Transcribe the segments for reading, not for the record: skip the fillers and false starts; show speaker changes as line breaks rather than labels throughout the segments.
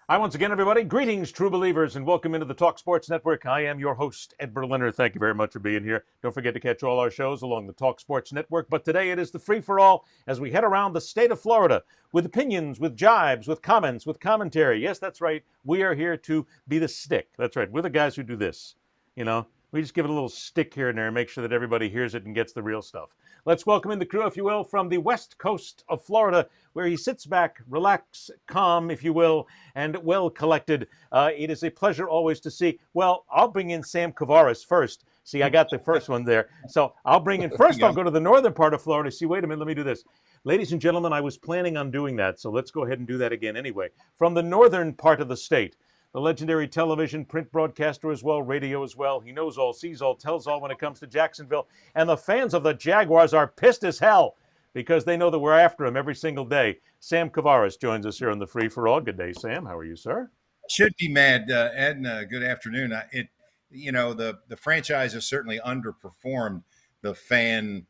Hi, once again, everybody. Greetings, true believers, and welcome into the Talk Sports Network. I am your host, Ed Berliner. Thank you very much for being here. Don't forget to catch all our shows along the Talk Sports Network. But today it is the free-for-all as we head around the state of Florida with opinions, with jibes, with comments, with commentary. Yes, that's right. We are here to be the stick. That's right. We're the guys who do this. You know, we just give it a little stick here and there and make sure that everybody hears it and gets the real stuff. Let's welcome in the crew, if you will, from the west coast of Florida, where he sits back, relax, calm, if you will, and well collected. It is a pleasure always to see. Well, I'll bring in Sam Kavaris first. See, I got the first one there. So I'll bring in first. I'll go to the northern part of Florida. See, wait a minute. Let me do this. Ladies and gentlemen, I was planning on doing that. So let's go ahead and do that again anyway. From the northern part of the state, the legendary television, print broadcaster as well, radio as well. He knows all, sees all, tells all when it comes to Jacksonville. And the fans of the Jaguars are pissed as hell because they know that we're after him every single day. Sam Kavaris joins us here on the Free for All. Good day, Sam. How are you, sir?
Should be mad, Ed. Good afternoon. The franchise has certainly underperformed the fan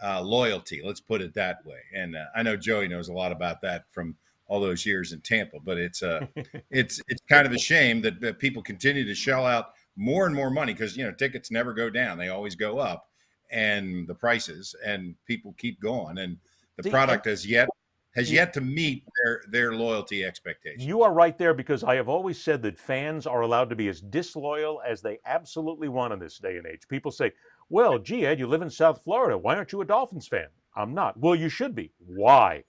loyalty. Let's put it that way. And I know Joey knows a lot about that from all those years in Tampa. But it's kind of a shame that people continue to shell out more and more money because tickets never go down; they always go up, and the prices, and people keep going, and the product has yet to meet their loyalty expectations.
You are right there because I have always said that fans are allowed to be as disloyal as they absolutely want in this day and age. People say, well, gee, Ed, you live in South Florida. Why aren't you a Dolphins fan? I'm not. Well, you should be. Why?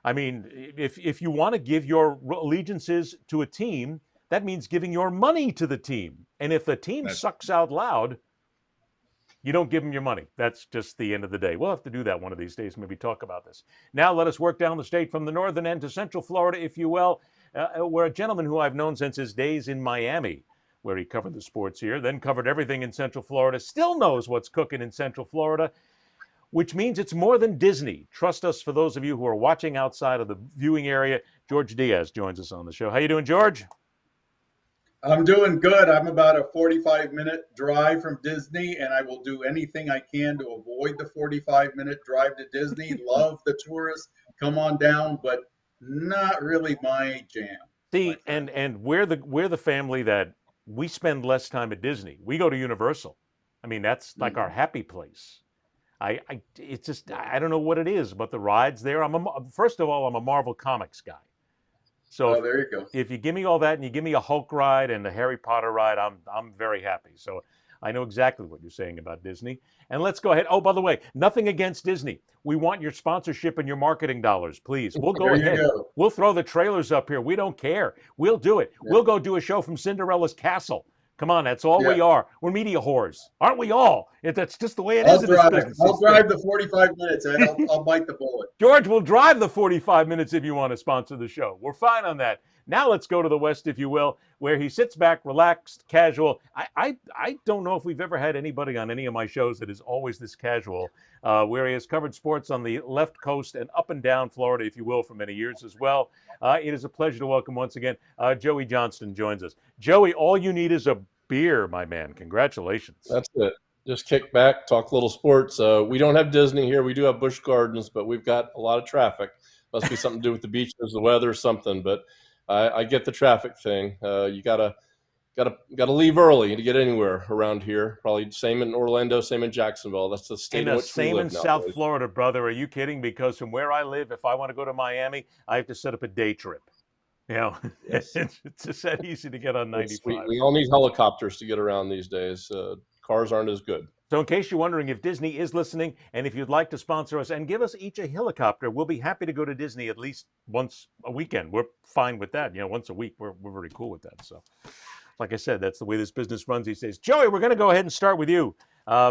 I mean, if you want to give your allegiances to a team, that means giving your money to the team. And if the team sucks out loud, you don't give them your money. That's just the end of the day. We'll have to do that one of these days, maybe talk about this. Now let us work down the state from the northern end to central Florida, if you will, where a gentleman who I've known since his days in Miami, where he covered the sports here, then covered everything in central Florida, still knows what's cooking in central Florida, which means it's more than Disney. Trust us, for those of you who are watching outside of the viewing area. George Diaz joins us on the show. How you doing, George?
I'm doing good. I'm about a 45-minute drive from Disney, and I will do anything I can to avoid the 45-minute drive to Disney. Love the tourists. Come on down, but not really my jam.
See, and we're the family that we spend less time at Disney. We go to Universal. I mean, that's like our happy place. It's just, I don't know what it is, but the rides there. First of all, I'm a Marvel Comics guy. So
there you go.
If you give me all that and you give me a Hulk ride and a Harry Potter ride, I'm very happy. So I know exactly what you're saying about Disney. And let's go ahead. Oh, by the way, nothing against Disney. We want your sponsorship and your marketing dollars, please. We'll go ahead. We'll throw the trailers up here. We don't care. We'll do it. Yeah. We'll go do a show from Cinderella's castle. Come on, that's all we are. We're media whores, aren't we all? That's just the way it is in this business.
I'll drive the 45 minutes, and I'll bite the bullet.
George will drive the 45 minutes if you want to sponsor the show. We're fine on that. Now let's go to the West, if you will, where he sits back, relaxed, casual. I don't know if we've ever had anybody on any of my shows that is always this casual, where he has covered sports on the left coast and up and down Florida, if you will, for many years as well. It is a pleasure to welcome once again, Joey Johnston joins us. Joey, all you need is a beer, my man. Congratulations.
That's it. Just kick back, talk a little sports. We don't have Disney here. We do have Busch Gardens, but we've got a lot of traffic. Must be something to do with the beaches, the weather, or something. But I get the traffic thing. You gotta leave early to get anywhere around here. Probably same in Orlando, same in Jacksonville. That's the state in which we live.
Same in South Florida, brother. Are you kidding? Because from where I live, if I want to go to Miami, I have to set up a day trip. Yes. It's just that easy to get on 95.
We all need helicopters to get around these days. Cars aren't as good.
So in case you're wondering if Disney is listening, and if you'd like to sponsor us and give us each a helicopter, we'll be happy to go to Disney at least once a weekend. We're fine with that. Once a week, we're very cool with that. So like I said, that's the way this business runs these days. Joey, we're going to go ahead and start with you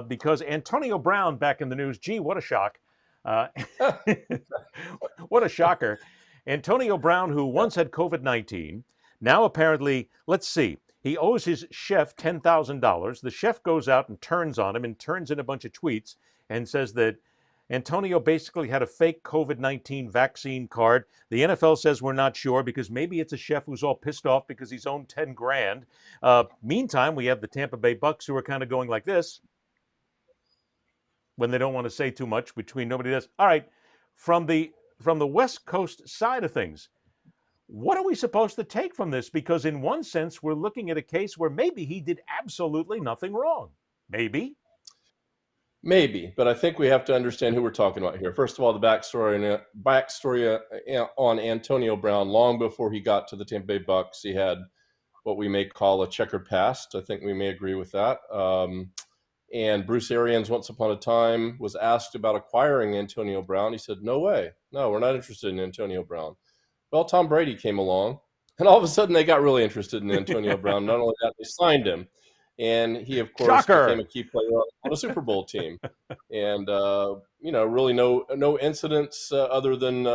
because Antonio Brown back in the news. Gee, what a shock. What a shocker. Antonio Brown, who once had COVID-19, now apparently, let's see, he owes his chef $10,000. The chef goes out and turns on him and turns in a bunch of tweets and says that Antonio basically had a fake COVID-19 vaccine card. The NFL says we're not sure because maybe it's a chef who's all pissed off because he's owed 10 grand. Meantime, we have the Tampa Bay Bucks who are kind of going like this when they don't want to say too much between nobody does. All right, from the West Coast side of things, What are we supposed to take from this? Because in one sense, we're looking at a case where maybe he did absolutely nothing wrong. Maybe.
Maybe, but I think we have to understand who we're talking about here. First of all, the backstory on Antonio Brown. Long before he got to the Tampa Bay Bucks, he had what we may call a checkered past. I think we may agree with that. And Bruce Arians, once upon a time, was asked about acquiring Antonio Brown. He said, "No way. No, we're not interested in Antonio Brown." Well, Tom Brady came along, and all of a sudden they got really interested in Antonio Brown. Not only that, they signed him, and he, of course, became
Shocker.
a key player on a Super Bowl team. And really no incidents other than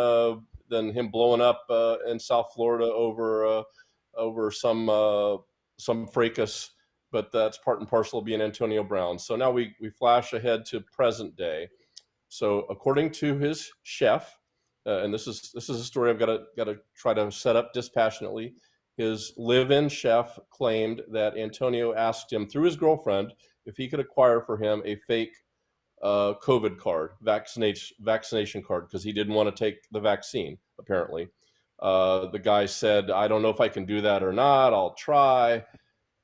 him blowing up in South Florida over some fracas. But that's part and parcel of being Antonio Brown. So now we flash ahead to present day. So according to his chef, and this is a story I've got to try to set up dispassionately. His live-in chef claimed that Antonio asked him through his girlfriend if he could acquire for him a fake COVID card, vaccination card, because he didn't want to take the vaccine. Apparently, the guy said, "I don't know if I can do that or not. I'll try."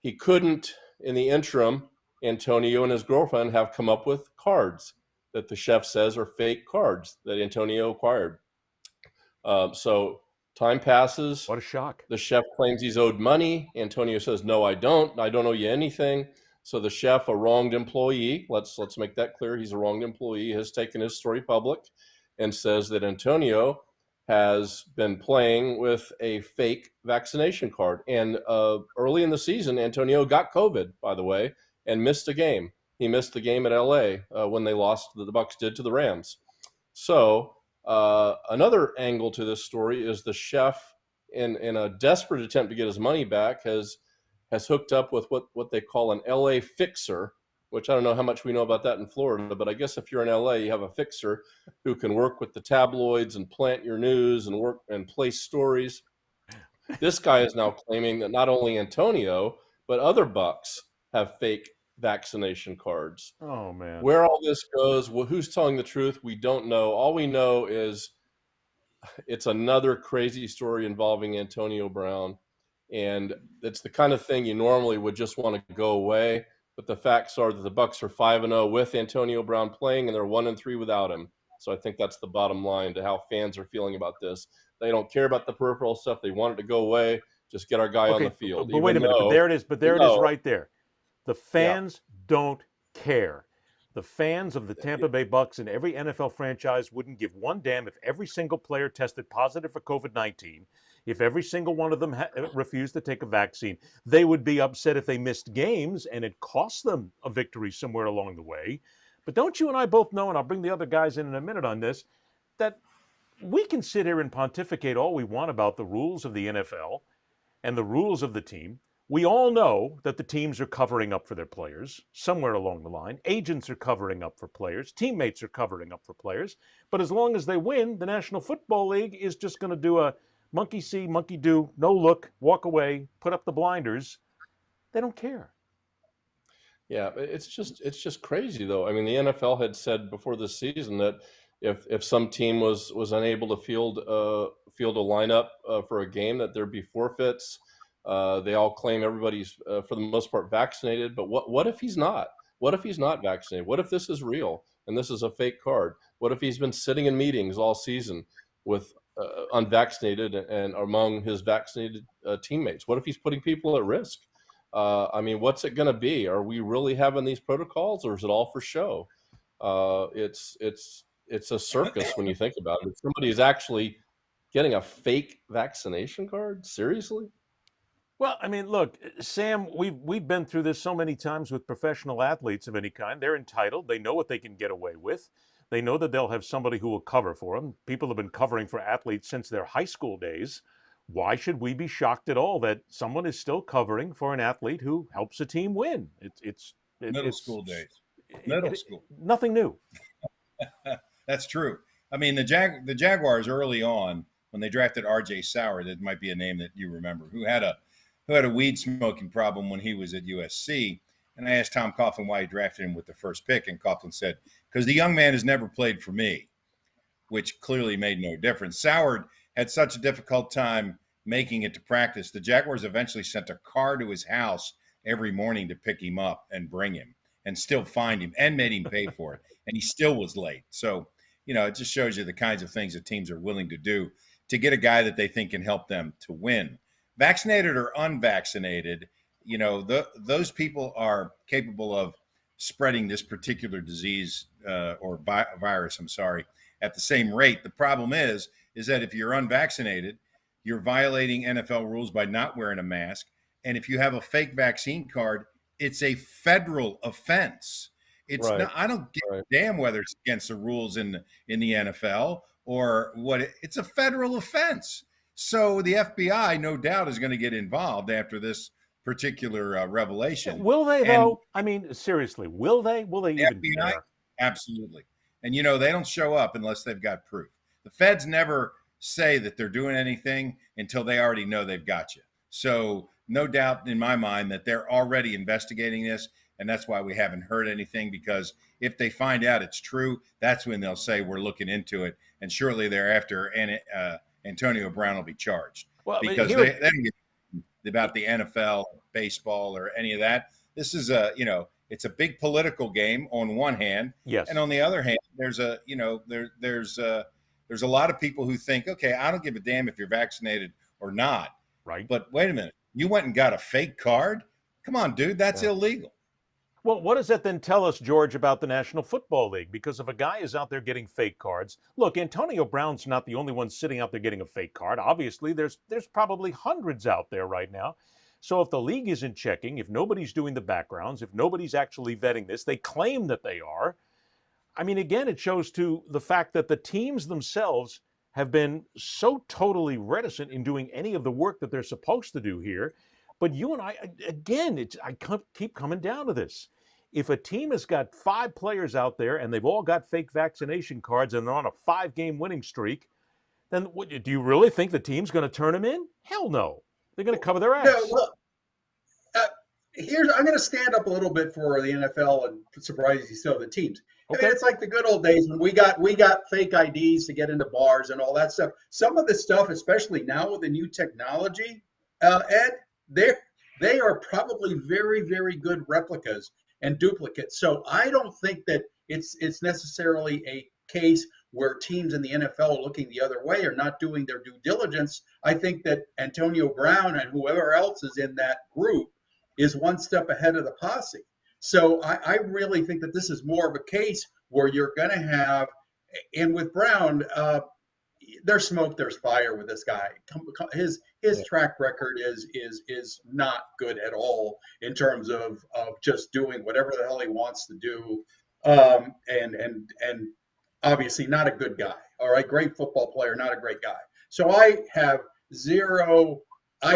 He couldn't. In the interim, Antonio and his girlfriend have come up with cards that the chef says are fake cards that Antonio acquired. So time passes.
What a shock.
The chef claims he's owed money. Antonio says, "No, I don't. I don't owe you anything." So the chef, a wronged employee, let's make that clear. He's a wronged employee, has taken his story public and says that Antonio has been playing with a fake vaccination card. And early in the season, Antonio got COVID, by the way, and missed a game. He missed the game at LA when they lost, the Bucks did, to the Rams. So another angle to this story is the chef, in a desperate attempt to get his money back, has hooked up with what they call an LA fixer, which I don't know how much we know about that in Florida, but I guess if you're in LA, you have a fixer who can work with the tabloids and plant your news and work and place stories. This guy is now claiming that not only Antonio, but other Bucks have fake vaccination cards.
Oh, man.
Where all this goes, who's telling the truth, we don't know. All we know is it's another crazy story involving Antonio Brown. And it's the kind of thing you normally would just want to go away. But the facts are that the Bucks are 5-0 with Antonio Brown playing, and they're 1-3 without him. So I think that's the bottom line to how fans are feeling about this. They don't care about the peripheral stuff. They want it to go away. Just get our guy on the field.
But wait a minute. But there it is. But there it is right there. The fans don't care. The fans of the Tampa Bay Bucks and every NFL franchise wouldn't give one damn if every single player tested positive for COVID-19, if every single one of them refused to take a vaccine. They would be upset if they missed games and it cost them a victory somewhere along the way. But don't you and I both know, and I'll bring the other guys in a minute on this, that we can sit here and pontificate all we want about the rules of the NFL and the rules of the team. We all know that the teams are covering up for their players somewhere along the line. Agents are covering up for players. Teammates are covering up for players. But as long as they win, the National Football League is just going to do a monkey see, monkey do, no look, walk away, put up the blinders. They don't care.
Yeah, it's just crazy though. I mean, the NFL had said before this season that if some team was unable to field a lineup for a game, that there'd be forfeits. They all claim everybody's for the most part vaccinated, but what if he's not? What if he's not vaccinated? What if this is real and this is a fake card? What if he's been sitting in meetings all season with unvaccinated and among his vaccinated teammates? What if he's putting people at risk? I mean, what's it going to be? Are we really having these protocols, or is it all for show? It's a circus when you think about it. Somebody is actually getting a fake vaccination card. Seriously?
Well, I mean, look, Sam, we've been through this so many times with professional athletes of any kind. They're entitled. They know what they can get away with. They know that they'll have somebody who will cover for them. People have been covering for athletes since their high school days. Why should we be shocked at all that someone is still covering for an athlete who helps a team win? It's
middle school days. Middle school.
Nothing new.
That's true. I mean, the Jaguars early on, when they drafted R.J. Sauer, that might be a name that you remember, who had a weed smoking problem when he was at USC. And I asked Tom Coughlin why he drafted him with the first pick, and Coughlin said, because the young man has never played for me, which clearly made no difference. Sauer had such a difficult time making it to practice. The Jaguars eventually sent a car to his house every morning to pick him up and bring him and still find him and made him pay for it. And he still was late. So, it just shows you the kinds of things that teams are willing to do to get a guy that they think can help them to win. Vaccinated or unvaccinated, those people are capable of spreading this particular disease or virus, at the same rate. The problem is that if you're unvaccinated, you're violating NFL rules by not wearing a mask. And if you have a fake vaccine card, it's a federal offense. It's
Right.
not, I don't give a damn whether it's against the rules in the NFL or what. It's a federal offense. So the FBI, no doubt, is going to get involved after this particular revelation.
Will they, though? I mean, seriously, will they? Will they even
FBI?
care?
Absolutely. And, they don't show up unless they've got proof. The feds never say that they're doing anything until they already know they've got you. So no doubt in my mind that they're already investigating this. And that's why we haven't heard anything, because if they find out it's true, that's when they'll say we're looking into it. And shortly thereafter, Antonio Brown will be charged.
Well,
because they don't give about the NFL, baseball, or any of that. This is it's a big political game on one hand.
Yes.
And on the other hand, there's a lot of people who think, okay, I don't give a damn if you're vaccinated or not.
Right.
But wait a minute, you went and got a fake card? Come on, dude, that's illegal.
Well, what does that then tell us, George, about the National Football League? Because if a guy is out there getting fake cards, look, Antonio Brown's not the only one sitting out there getting a fake card. Obviously, there's probably hundreds out there right now. So if the league isn't checking, if nobody's doing the backgrounds, if nobody's actually vetting this, they claim that they are. I mean, again, it shows to the fact that the teams themselves have been so totally reticent in doing any of the work that they're supposed to do here. But you and I, again, I keep coming down to this. If a team has got 5 players out there and they've all got fake vaccination cards and they're on a 5-game winning streak, then do you really think the team's going to turn them in? Hell no. They're going to cover their ass.
No, look, I'm going to stand up a little bit for the NFL and surprisingly so the teams.
Okay.
I mean, it's like the good old days when we got fake IDs to get into bars and all that stuff. Some of this stuff, especially now with the new technology, Ed, they are probably very, very good replicas and duplicates. So I don't think that it's necessarily a case where teams in the NFL are looking the other way or not doing their due diligence. I think that Antonio Brown and whoever else is in that group is one step ahead of the posse. So I really think that this is more of a case where you're going to have, and with Brown, there's smoke, there's fire with this guy. His track record is not good at all in terms of just doing whatever the hell he wants to do, and obviously not a good guy. All right, great football player, not a great guy. So I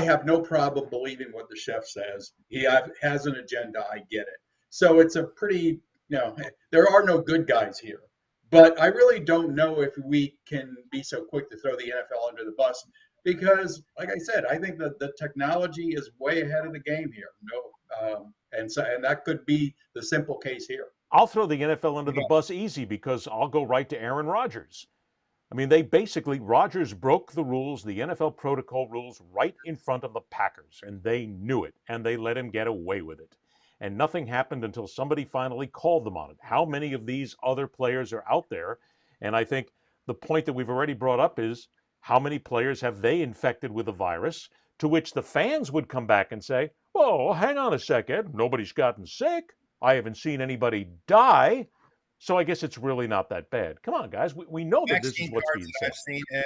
have no problem believing what the chef says. He has an agenda. I get it. So it's a pretty, there are no good guys here. But I really don't know if we can be so quick to throw the NFL under the bus because, like I said, I think that the technology is way ahead of the game here. And that could be the simple case here.
I'll throw the NFL under the bus easy because I'll go right to Aaron Rodgers. I mean, Rodgers broke the rules, the NFL protocol rules, right in front of the Packers, and they knew it, and they let him get away with it. And nothing happened until somebody finally called them on it. How many of these other players are out there? And I think the point that we've already brought up is how many players have they infected with the virus, to which the fans would come back and say, whoa, hang on a second, nobody's gotten sick. I haven't seen anybody die. So I guess it's really not that bad. Come on, guys. We know that this is what's being said.
I've seen, Ed,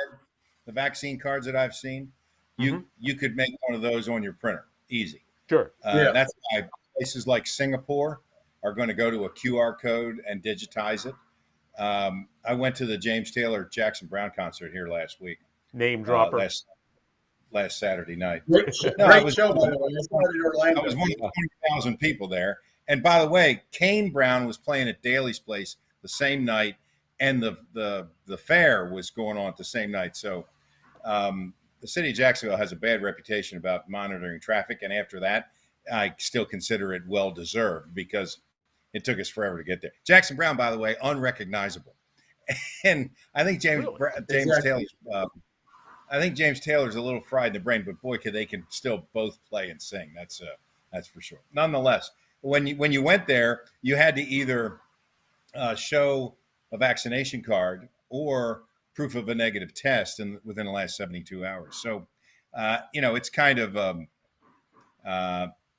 the vaccine cards that I've seen, you could make one of those on your printer. Easy.
Sure.
That's why places like Singapore are going to go to a QR code and digitize it. I went to the James Taylor Jackson Brown concert here last week.
Name dropper.
Last Saturday night.
Great show, by the way. I saw it in Orlando.
I was one of the 20,000 people there. And by the way, Kane Brown was playing at Daly's place the same night, and the fair was going on at the same night. So the city of Jacksonville has a bad reputation about monitoring traffic, and after that, I still consider it well-deserved because it took us forever to get there. Jackson Brown, by the way, unrecognizable. And I think James Taylor, I think James Taylor's a little fried in the brain, but boy, they can still both play and sing. That's for sure. Nonetheless, when you went there, you had to either show a vaccination card or proof of a negative test within the last 72 hours. So, it's kind of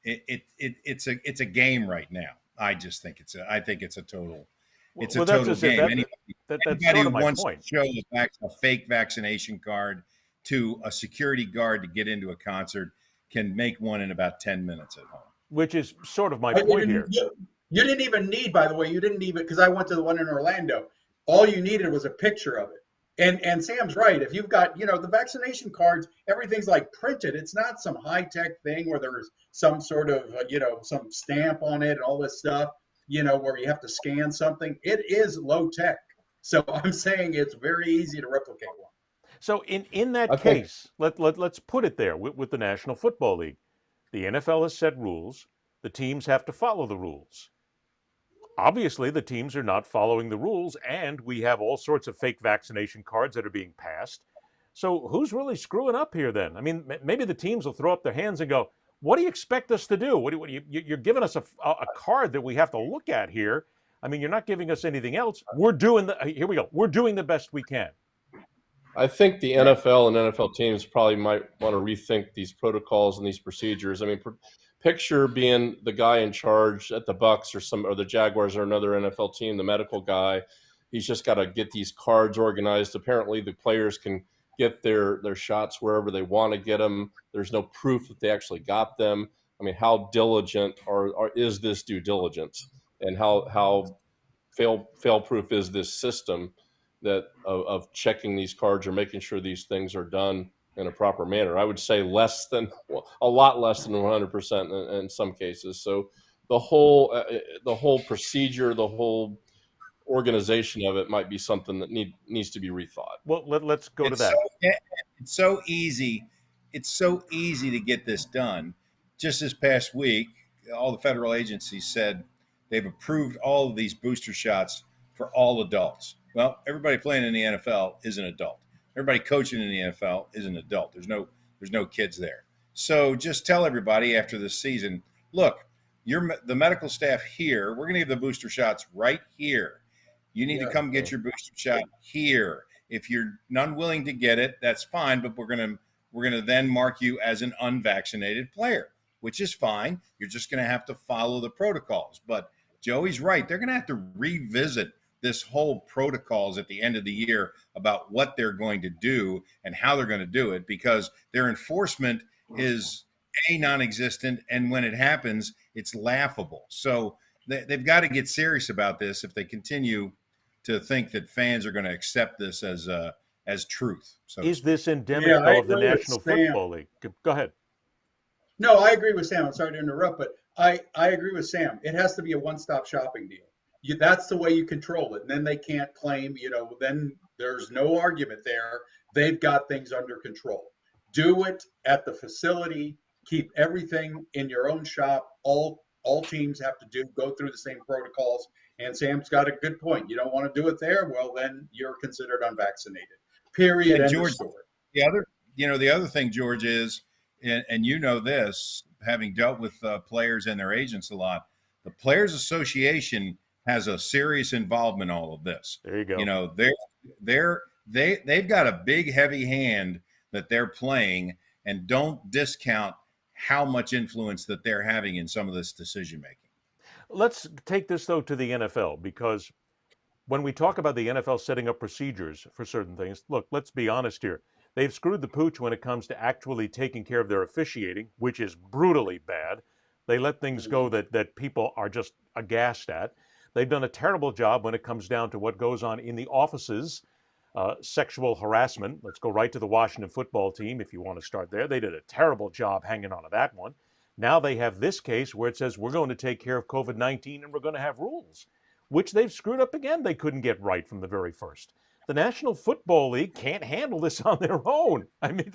it's a game right now. I just think I think it's a total
Well, that's just it.
game.
That's
Anybody
sort
who
of my
wants
point.
to show a fake vaccination card to a security guard to get into a concert can make one in about 10 minutes at home.
Which is sort of my
But
point here.
You didn't even need, by the way, you didn't even, because I went to the one in Orlando. All you needed was a picture of it. And Sam's right. If you've got, the vaccination cards, everything's like printed. It's not some high-tech thing where there's some sort of, some stamp on it and all this stuff, where you have to scan something. It is low-tech. So I'm saying it's very easy to replicate one.
So in that
Okay.
case, let's put it there with the National Football League. The NFL has set rules. The teams have to follow the rules. Obviously, the teams are not following the rules, and we have all sorts of fake vaccination cards that are being passed. So who's really screwing up here then? I mean, maybe the teams will throw up their hands and go, what do you expect us to do? You're giving us a card that we have to look at here. I mean, you're not giving us anything else. We're doing here we go. We're doing the best we can.
I think the NFL and NFL teams probably might want to rethink these protocols and these procedures. I mean, picture being the guy in charge at the Bucks or the Jaguars or another NFL team, the medical guy. He's just got to get these cards organized. Apparently, the players can get their shots wherever they want to get them. There's no proof that they actually got them. I mean, how diligent is this due diligence, and how fail-proof is this system of checking these cards or making sure these things are done in a proper manner? I would say a lot less than 100% in some cases. So the whole procedure, the whole organization of it might be something that needs to be rethought.
Well, let's go to that.
It's so easy. It's so easy to get this done. Just this past week, all the federal agencies said they've approved all of these booster shots for all adults. Well, everybody playing in the NFL is an adult. Everybody coaching in the NFL is an adult. There's no kids there. So just tell everybody after this season, look, the medical staff here, we're going to give the booster shots right here. You need to come get your booster shot here. If you're unwilling to get it, that's fine, but we're going to then mark you as an unvaccinated player, which is fine. You're just going to have to follow the protocols. But Joey's right. They're going to have to revisit this whole protocols at the end of the year about what they're going to do and how they're going to do it, because their enforcement is non-existent, and when it happens, it's laughable. So they've got to get serious about this if they continue to think that fans are going to accept this as truth. So
is this endemic of the National Football League? Go ahead.
No, I agree with Sam. I'm sorry to interrupt, but I agree with Sam. It has to be a one-stop shopping deal. That's the way you control it. And then they can't claim, then there's no argument there. They've got things under control. Do it at the facility. Keep everything in your own shop. All teams have to go through the same protocols. And Sam's got a good point. You don't want to do it there? Well, then you're considered unvaccinated. Period.
And George, the other thing, George, is, and this, having dealt with players and their agents a lot, the Players Association has a serious involvement in all of this.
There you go.
They've got a big, heavy hand that they're playing, and don't discount how much influence that they're having in some of this decision making.
Let's take this though to the NFL, because when we talk about the NFL setting up procedures for certain things, look, let's be honest here. They've screwed the pooch when it comes to actually taking care of their officiating, which is brutally bad. They let things go that people are just aghast at. They've done a terrible job when it comes down to what goes on in the offices, sexual harassment. Let's go right to the Washington football team if you want to start there. They did a terrible job hanging on to that one. Now they have this case where it says we're going to take care of COVID-19 and we're going to have rules, which they've screwed up again. They couldn't get right from the very first. The National Football League can't handle this on their own. I mean,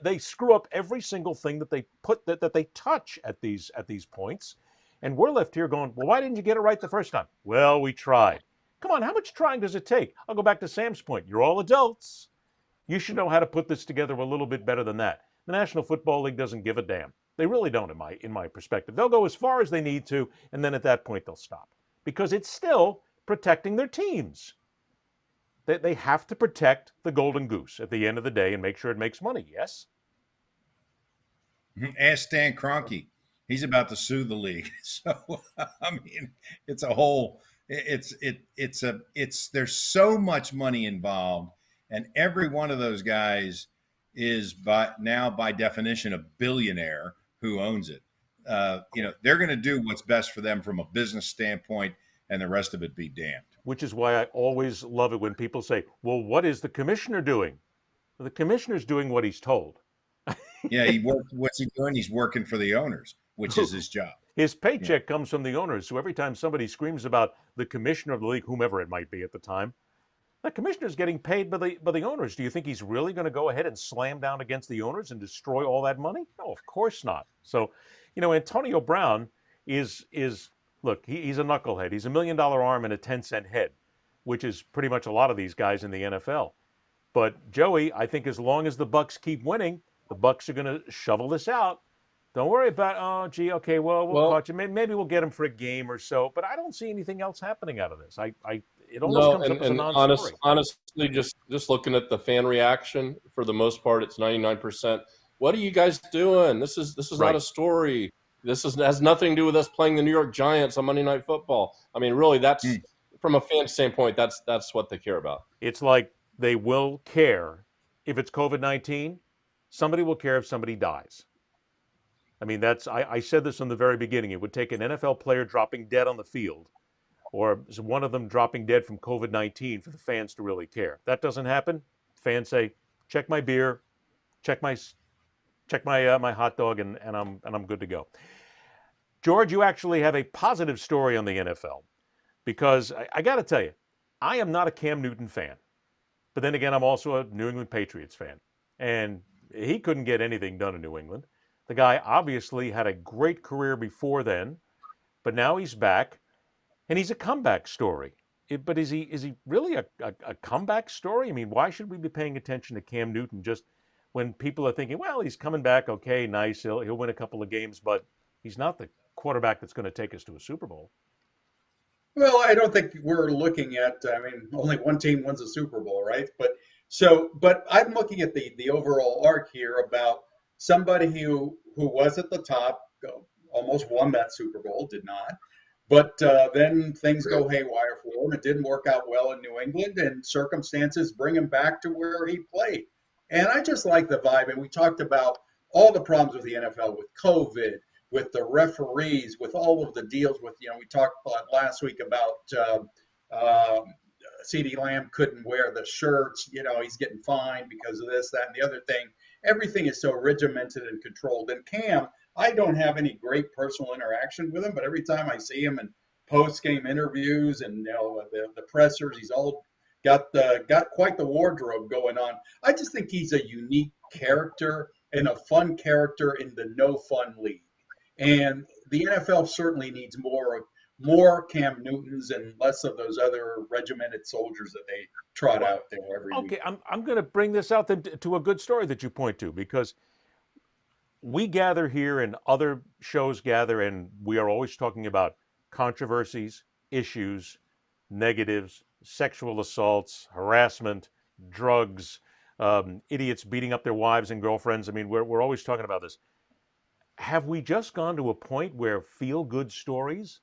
they screw up every single thing that they that they touch at these points. And we're left here going, well, why didn't you get it right the first time? Well, we tried. Come on, how much trying does it take? I'll go back to Sam's point. You're all adults. You should know how to put this together a little bit better than that. The National Football League doesn't give a damn. They really don't, in my perspective. They'll go as far as they need to, and then at that point they'll stop because it's still protecting their teams. They have to protect the golden goose at the end of the day and make sure it makes money. Yes.
Ask Stan Kroenke. He's about to sue the league. So I mean, it's a whole. It's there's so much money involved, and every one of those guys is by definition a billionaire who owns it. They're going to do what's best for them from a business standpoint, and the rest of it be damned.
Which is why I always love it when people say, "Well, what is the commissioner doing?" Well, the commissioner's doing what he's told.
Yeah, what's he doing? He's working for the owners, which is his job.
His paycheck comes from the owners. So every time somebody screams about the commissioner of the league, whomever it might be at the time, the commissioner's getting paid by the owners. Do you think he's really going to go ahead and slam down against the owners and destroy all that money? No, of course not. So, Antonio Brown is look, he's a knucklehead. He's $1 million arm and a 10-cent head, which is pretty much a lot of these guys in the NFL. But Joey, I think as long as the Bucs keep winning, the Bucs are going to shovel this out. Don't worry about, okay, well, we'll catch him. Maybe we'll get him for a game or so. But I don't see anything else happening out of this. It almost comes up as a non-story.
Honestly, just looking at the fan reaction, for the most part, it's 99%. What are you guys doing? This is
Right.
not a story. Has nothing to do with us playing the New York Giants on Monday Night Football. I mean, really, that's from a fan standpoint, that's what they care about.
It's like they will care if it's COVID-19. Somebody will care if somebody dies. I mean, I said this from the very beginning. It would take an NFL player dropping dead on the field or one of them dropping dead from COVID-19 for the fans to really care. That doesn't happen. Fans say, check my beer, check my my hot dog, and I'm good to go. George, you actually have a positive story on the NFL because I got to tell you, I am not a Cam Newton fan. But then again, I'm also a New England Patriots fan. And he couldn't get anything done in New England. The guy obviously had a great career before then, but now he's back, and he's a comeback story. But is he really a comeback story? I mean, why should we be paying attention to Cam Newton just when people are thinking, well, he's coming back, okay, nice, he'll win a couple of games, but he's not the quarterback that's going to take us to a Super Bowl.
Well, I don't think we're looking at, only one team wins a Super Bowl, right? But I'm looking at the overall arc here about somebody who was at the top, almost won that Super Bowl, did not. But then things go haywire for him. It didn't work out well in New England, and circumstances bring him back to where he played. And I just like the vibe. And we talked about all the problems with the NFL, with COVID, with the referees, with all of the deals with, we talked last week about CeeDee Lamb couldn't wear the shirts, he's getting fined because of this, that, and the other thing. Everything is so regimented and controlled. And Cam, I don't have any great personal interaction with him, but every time I see him in post-game interviews and the pressers, he's all got quite the wardrobe going on. I just think he's a unique character and a fun character in the no fun league. And the NFL certainly needs more Cam Newtons and less of those other regimented soldiers that they trot out there every week.
Okay, I'm going to bring this out then to a good story that you point to, because we gather here and other shows gather, and we are always talking about controversies, issues, negatives, sexual assaults, harassment, drugs, idiots beating up their wives and girlfriends. I mean, we're always talking about this. Have we just gone to a point where feel-good stories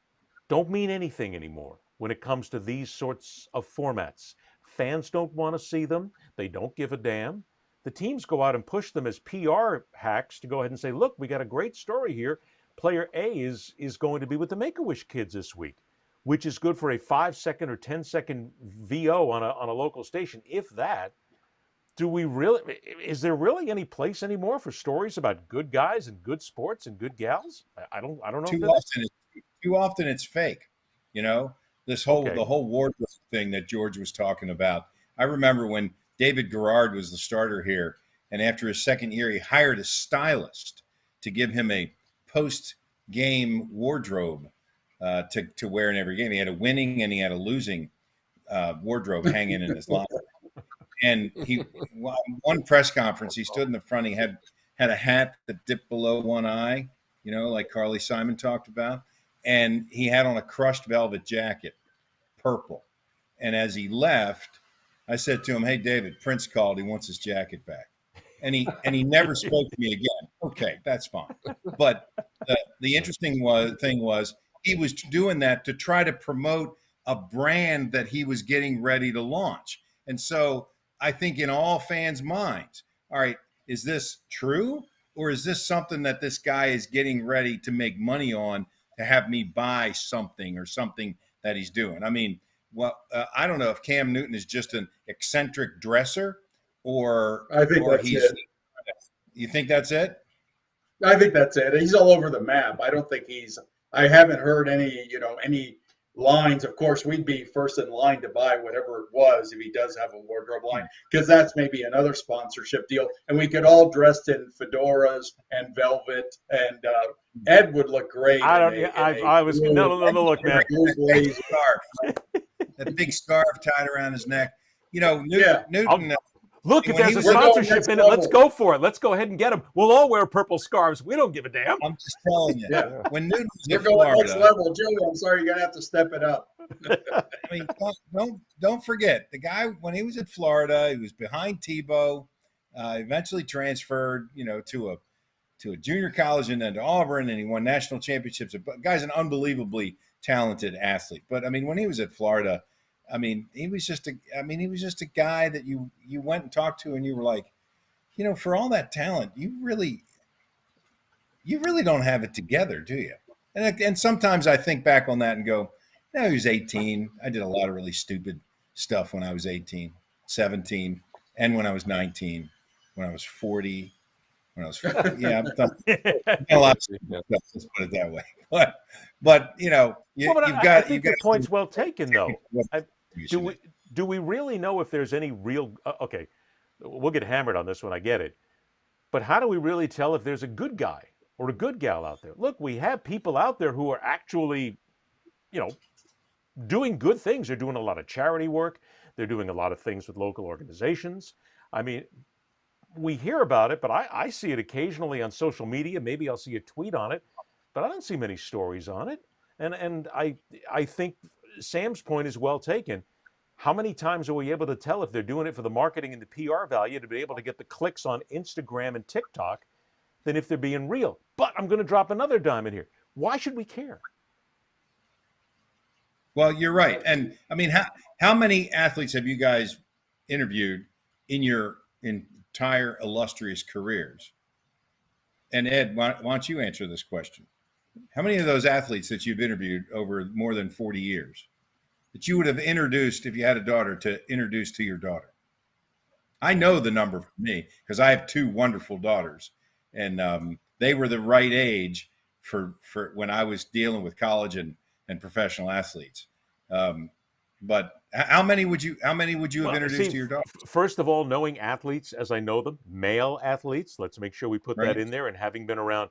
don't mean anything anymore when it comes to these sorts of formats? Fans don't want to see them. They don't give a damn. The teams go out and push them as PR hacks to go ahead and say, look, we got a great story here. Player A is going to be with the Make-A-Wish kids this week, which is good for a 5-second or 10-second VO on a local station, if that. Is there really any place anymore for stories about good guys and good sports and good gals? I don't know.
Too often it's fake. The whole wardrobe thing that George was talking about. I remember when David Garrard was the starter here, and after his second year, he hired a stylist to give him a post-game wardrobe to wear in every game. He had a winning and he had a losing wardrobe hanging in his locker. And one press conference, he stood in the front. He had a hat that dipped below one eye, like Carly Simon talked about, and he had on a crushed velvet jacket, purple. And as he left, I said to him, "Hey, David, Prince called. He wants his jacket back." And he never spoke to me again. Okay, that's fine. But the interesting thing was he was doing that to try to promote a brand that he was getting ready to launch. And so I think in all fans' minds, all right, is this true, or is this something that this guy is getting ready to make money on to have me buy something or something that he's doing? I mean, I don't know if Cam Newton is just an eccentric dresser, or
I think that's
he's.
it.
You think that's it?
I think that's it. He's all over the map. I haven't heard any lines. Of course, we'd be first in line to buy whatever it was if he does have a wardrobe line, because that's maybe another sponsorship deal. And we could all dressed in fedoras and velvet, and Ed would look great.
No, look, man.
That big scarf tied around his neck. Newton.
Look, if there's a sponsorship in it, let's go for it. Let's go ahead and get him. We'll all wear purple scarves. We don't give a damn.
I'm just telling you.
Yeah.
When Newton was
You're
in
going
Florida,
next level, Joe. I'm sorry, you're gonna have to step it up.
I mean, don't forget the guy when he was at Florida. He was behind Tebow. Eventually transferred, to a junior college and then to Auburn, and he won national championships. The guy's an unbelievably talented athlete. But I mean, when he was at Florida, I mean, he was just a guy that you went and talked to, and you were like, for all that talent, you really don't have it together, do you? And sometimes I think back on that and go, no, he was 18. I did a lot of really stupid stuff when I was 18, 17, and when I was 19, when I was 40, when I was 50. Yeah, I've done a lot of stuff. Let's put it that way. But
I think your point's well taken, though. Do we really know if there's any real? Okay, we'll get hammered on this one. I get it, but how do we really tell if there's a good guy or a good gal out there? Look, we have people out there who are actually, doing good things. They're doing a lot of charity work. They're doing a lot of things with local organizations. I mean, we hear about it, but I see it occasionally on social media. Maybe I'll see a tweet on it, but I don't see many stories on it. And I think Sam's point is well taken. How many times are we able to tell if they're doing it for the marketing and the PR value to be able to get the clicks on Instagram and TikTok than if they're being real? But I'm going to drop another dime in here. Why should we care?
Well, you're right. And I mean, how many athletes have you guys interviewed in your entire illustrious careers? And Ed, why don't you answer this question? How many of those athletes that you've interviewed over more than 40 years that you would have introduced if you had a daughter to introduce to your daughter? I know the number for me because I have two wonderful daughters, and they were the right age for when I was dealing with college and professional athletes. But how many would you have introduced to your daughter?
First of all, knowing athletes as I know them, male athletes, let's make sure we put that in there, and having been around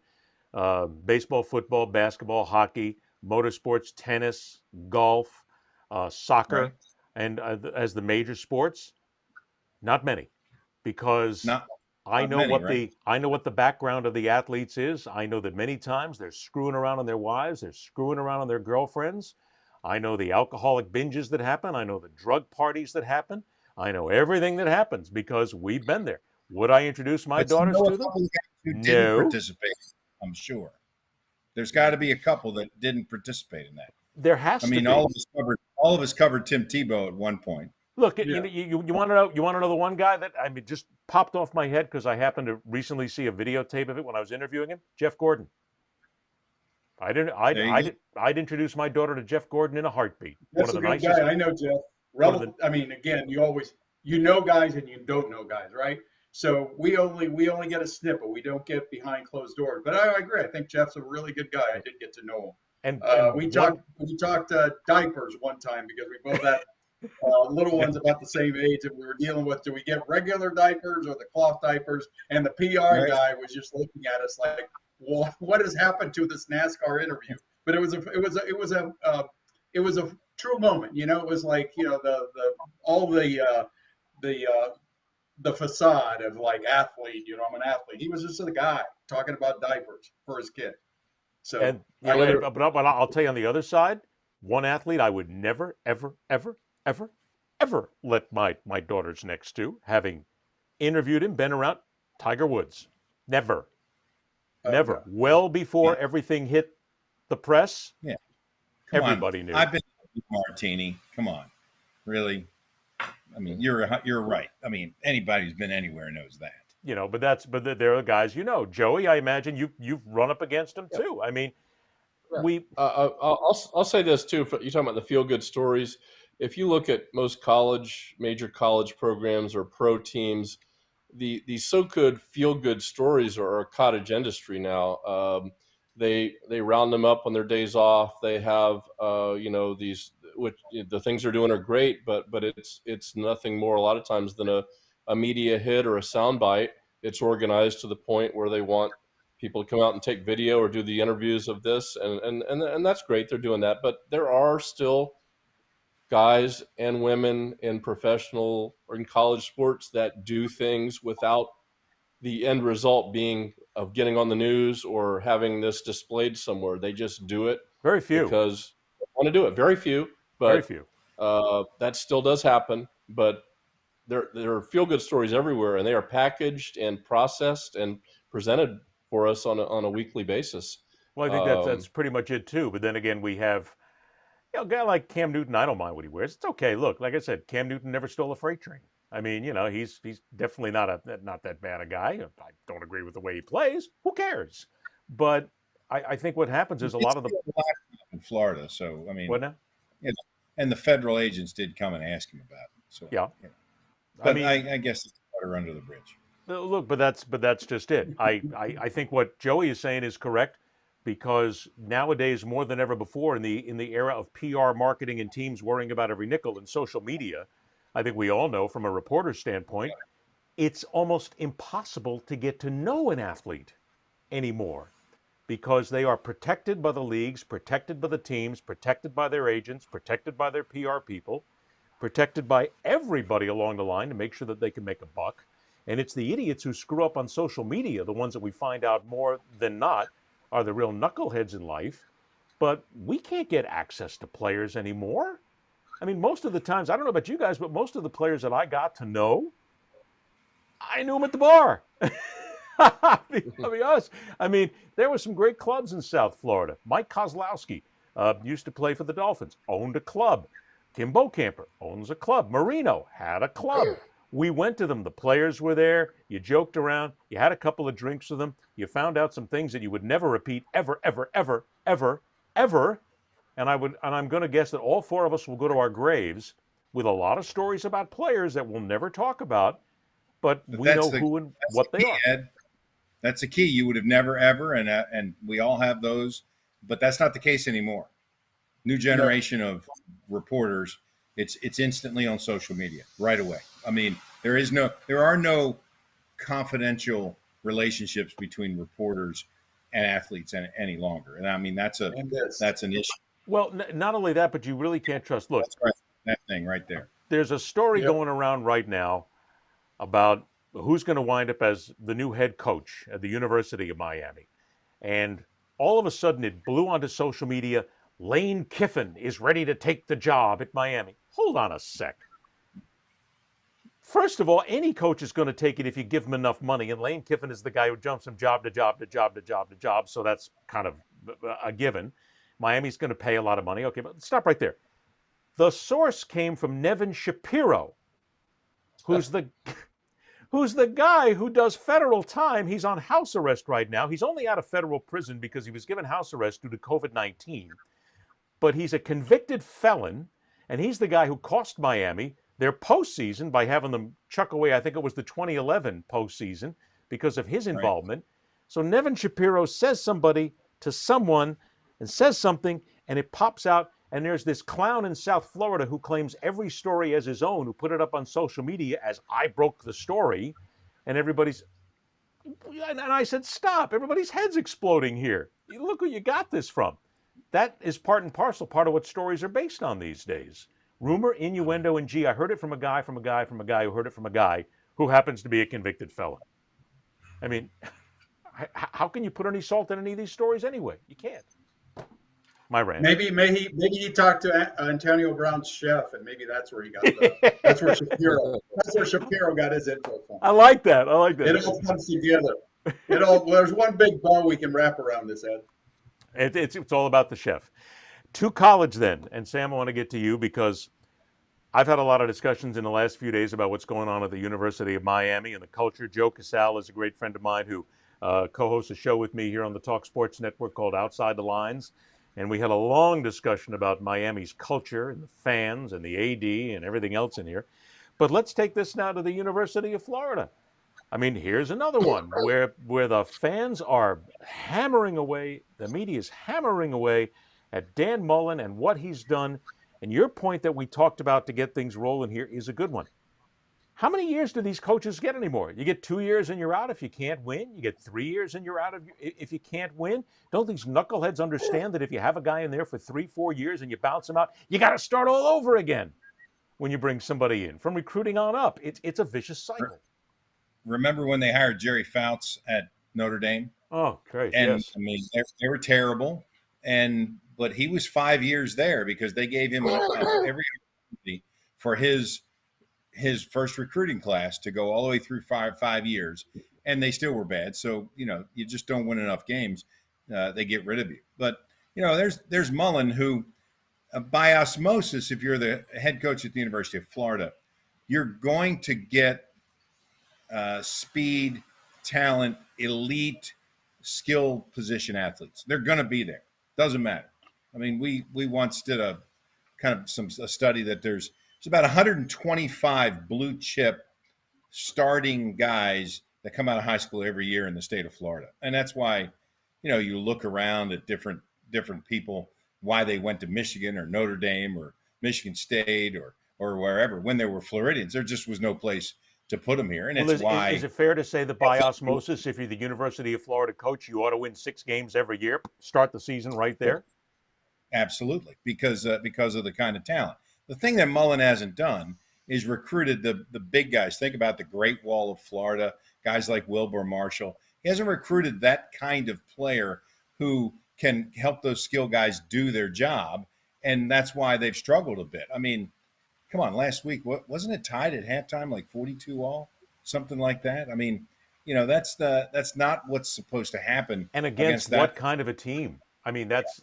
baseball, football, basketball, hockey, motorsports, tennis, golf, soccer, and as the major sports, not many, because I know what the background of the athletes is. I know that many times they're screwing around on their wives, they're screwing around on their girlfriends. I know the alcoholic binges that happen. I know the drug parties that happen. I know everything that happens because we've been there. Would I introduce my daughters to them?
Who didn't participate? I'm sure. There's got to be a couple that didn't participate in that.
There has to be.
I mean, all of us covered Tim Tebow at one point.
Look, you want to know? You want to know the one guy that just popped off my head because I happened to recently see a videotape of it when I was interviewing him? Jeff Gordon. I'd introduce my daughter to Jeff Gordon in a heartbeat.
That's one of the nicest guy. I know Jeff. I mean, again, you know guys and you don't know guys, right? So we only get a snippet. We don't get behind closed doors. But I agree. I think Jeff's a really good guy. I did get to know him. And we talked diapers one time because we both had little ones about the same age that we were dealing with. Do we get regular diapers or the cloth diapers? And the PR guy was just looking at us like, what has happened to this NASCAR interview? But it was a true moment. It was like all the the facade of like athlete. You know, I'm an athlete. He was just a guy talking about diapers for his kid. So
And you
I
know,
get
but I'll tell you on the other side, one athlete I would never, ever, ever, ever, ever let my daughters next to, having interviewed him, been around, Tiger Woods. Never,
okay.
never. Well before everything hit the press,
Yeah. Come on.
everybody knew.
I've been Martini. Come on. Really? I mean, you're right. I mean, anybody who's been anywhere knows that.
You know, but there are guys, you know, Joey. I imagine you've run up against him too. I mean, we
I'll say this too. You're talking about the feel good stories. If you look at most major college programs or pro teams, the so good feel good stories are a cottage industry now. They round them up on their days off. They have these, which the things they're doing are great, but it's nothing more a lot of times than a media hit or a soundbite. It's organized to the point where they want people to come out and take video or do the interviews of this, and that's great. They're doing that, but there are still guys and women in professional or in college sports that do things without the end result being of getting on the news or having this displayed somewhere. They just do it
very few,
because they want to do it. Very few,
very
but
few.
that still does happen. But there are feel good stories everywhere, and they are packaged and processed and presented for us on a weekly basis.
Well, I think that's pretty much it too. But then again, we have, you know, a guy like Cam Newton. I don't mind what he wears. It's okay. Look, like I said, Cam Newton never stole a freight train. I mean, you know, he's definitely not that bad a guy. I don't agree with the way he plays. Who cares? But I think what happens is a lot of the
in Florida. So I mean,
what now?
yeah, and the federal agents did come and ask him about it. So
Yeah.
But
I mean,
I guess it's water under the bridge.
look, but that's just it. I think what Joey is saying is correct, because nowadays more than ever before, in the era of PR marketing and teams worrying about every nickel in social media, I think we all know from a reporter's standpoint, it's almost impossible to get to know an athlete anymore, because they are protected by the leagues, protected by the teams, protected by their agents, protected by their PR people, protected by everybody along the line to make sure that they can make a buck. And it's the idiots who screw up on social media, the ones that we find out more than not are the real knuckleheads in life. But we can't get access to players anymore. I mean, most of the times, I don't know about you guys, but most of the players that I got to know, I knew them at the bar. I'll be honest. I mean, there were some great clubs in South Florida. Mike Kozlowski used to play for the Dolphins, owned a club. Tim Bocamper owns a club. Marino had a club. We went to them. The players were there. You joked around. You had a couple of drinks with them. You found out some things that you would never repeat ever, ever, ever, ever, ever. And I'm going to guess that all four of us will go to our graves with a lot of stories about players that we'll never talk about, but we know who and what they are.
Ed. That's the key. You would have never ever, and we all have those, but that's not the case anymore. New generation of reporters, it's instantly on social media right away. I mean, there are no confidential relationships between reporters and athletes any longer. And I mean, that's an issue.
Well, not only that, but you really can't trust. Look,
that's right, that thing right there.
There's a story going around right now about who's going to wind up as the new head coach at the University of Miami. And all of a sudden it blew onto social media, Lane Kiffin is ready to take the job at Miami. Hold on a sec. First of all, any coach is going to take it if you give him enough money. And Lane Kiffin is the guy who jumps from job to job to job to job to job. So that's kind of a given. Miami's going to pay a lot of money. Okay, but stop right there. The source came from Nevin Shapiro, who's the guy who does federal time. He's on house arrest right now. He's only out of federal prison because he was given house arrest due to COVID-19. But he's a convicted felon, and he's the guy who cost Miami their postseason by having them chuck away, I think it was the 2011 postseason, because of his involvement. Right. So Nevin Shapiro says somebody to someone and says something, and it pops out, and there's this clown in South Florida who claims every story as his own, who put it up on social media as I broke the story, and everybody's, and I said, stop, everybody's head's exploding here. Look who you got this from. That is part and parcel, part of what stories are based on these days. Rumor, innuendo, and gee, I heard it from a guy, from a guy, from a guy who heard it from a guy who happens to be a convicted felon. I mean, how can you put any salt in any of these stories anyway? You can't. My rant.
Maybe he talked to Antonio Brown's chef, and maybe that's where he got that's where Shapiro got his info from.
I like that. I like that.
It all comes together. There's one big bow we can wrap around this, Ed.
It's all about the chef. To college then, and Sam, I want to get to you because I've had a lot of discussions in the last few days about what's going on at the University of Miami and the culture. Joe Casale is a great friend of mine who co-hosts a show with me here on the Talk Sports Network called Outside the Lines. And we had a long discussion about Miami's culture and the fans and the AD and everything else in here. But let's take this now to the University of Florida. I mean, here's another one where the fans are hammering away, the media is hammering away at Dan Mullen and what he's done. And your point that we talked about to get things rolling here is a good one. How many years do these coaches get anymore? You get 2 years and you're out if you can't win. You get 3 years and you're out if you can't win. Don't these knuckleheads understand that if you have a guy in there for 3-4 years and you bounce him out, you got to start all over again when you bring somebody in from recruiting on up? It's a vicious cycle.
Remember when they hired Jerry Fouts at Notre Dame?
Oh, great!
And
yes.
I mean, they were terrible, but he was 5 years there because they gave him every opportunity for his first recruiting class to go all the way through five years, and they still were bad. So you just don't win enough games. They get rid of you. But there's Mullen, who by osmosis, if you're the head coach at the University of Florida, you're going to get speed, talent, elite, skill position athletes. They're going to be there. Doesn't matter. I mean, we once did a study that there's about 125 blue chip starting guys that come out of high school every year in the state of Florida. And that's why, you look around at different people, why they went to Michigan or Notre Dame or Michigan State or wherever. When there were Floridians, there just was no place to put them here. And it's why.
Is it fair to say that by osmosis, if you're the University of Florida coach, you ought to win 6 games every year, start the season right there?
Absolutely, because of the kind of talent. The thing that Mullen hasn't done is recruited the big guys. Think about the Great Wall of Florida, guys like Wilbur Marshall. He hasn't recruited that kind of player who can help those skill guys do their job, and that's why they've struggled a bit. I mean, come on, last week, wasn't it tied at halftime, like 42-all, something like that? I mean, that's not what's supposed to happen.
And against what kind of a team? I mean, that's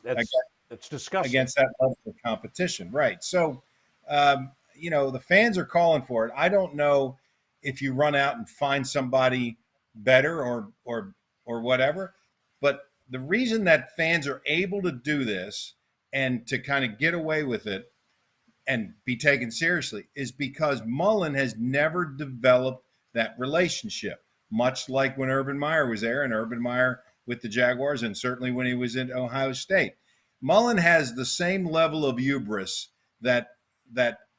disgusting.
Against that level of competition, right? So, the fans are calling for it. I don't know if you run out and find somebody better or whatever, but the reason that fans are able to do this and to kind of get away with it and be taken seriously is because Mullen has never developed that relationship, much like when Urban Meyer was there and Urban Meyer with the Jaguars, and certainly when he was in Ohio State. Mullen has the same level of hubris that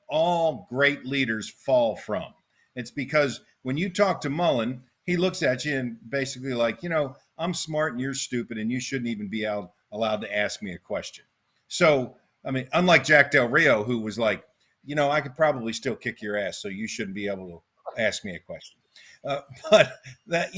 all great leaders fall from. It's because when you talk to Mullen, he looks at you and basically like, I'm smart and you're stupid and you shouldn't even be allowed to ask me a question. So, I mean, unlike Jack Del Rio, who was like, I could probably still kick your ass, so you shouldn't be able to ask me a question. But that,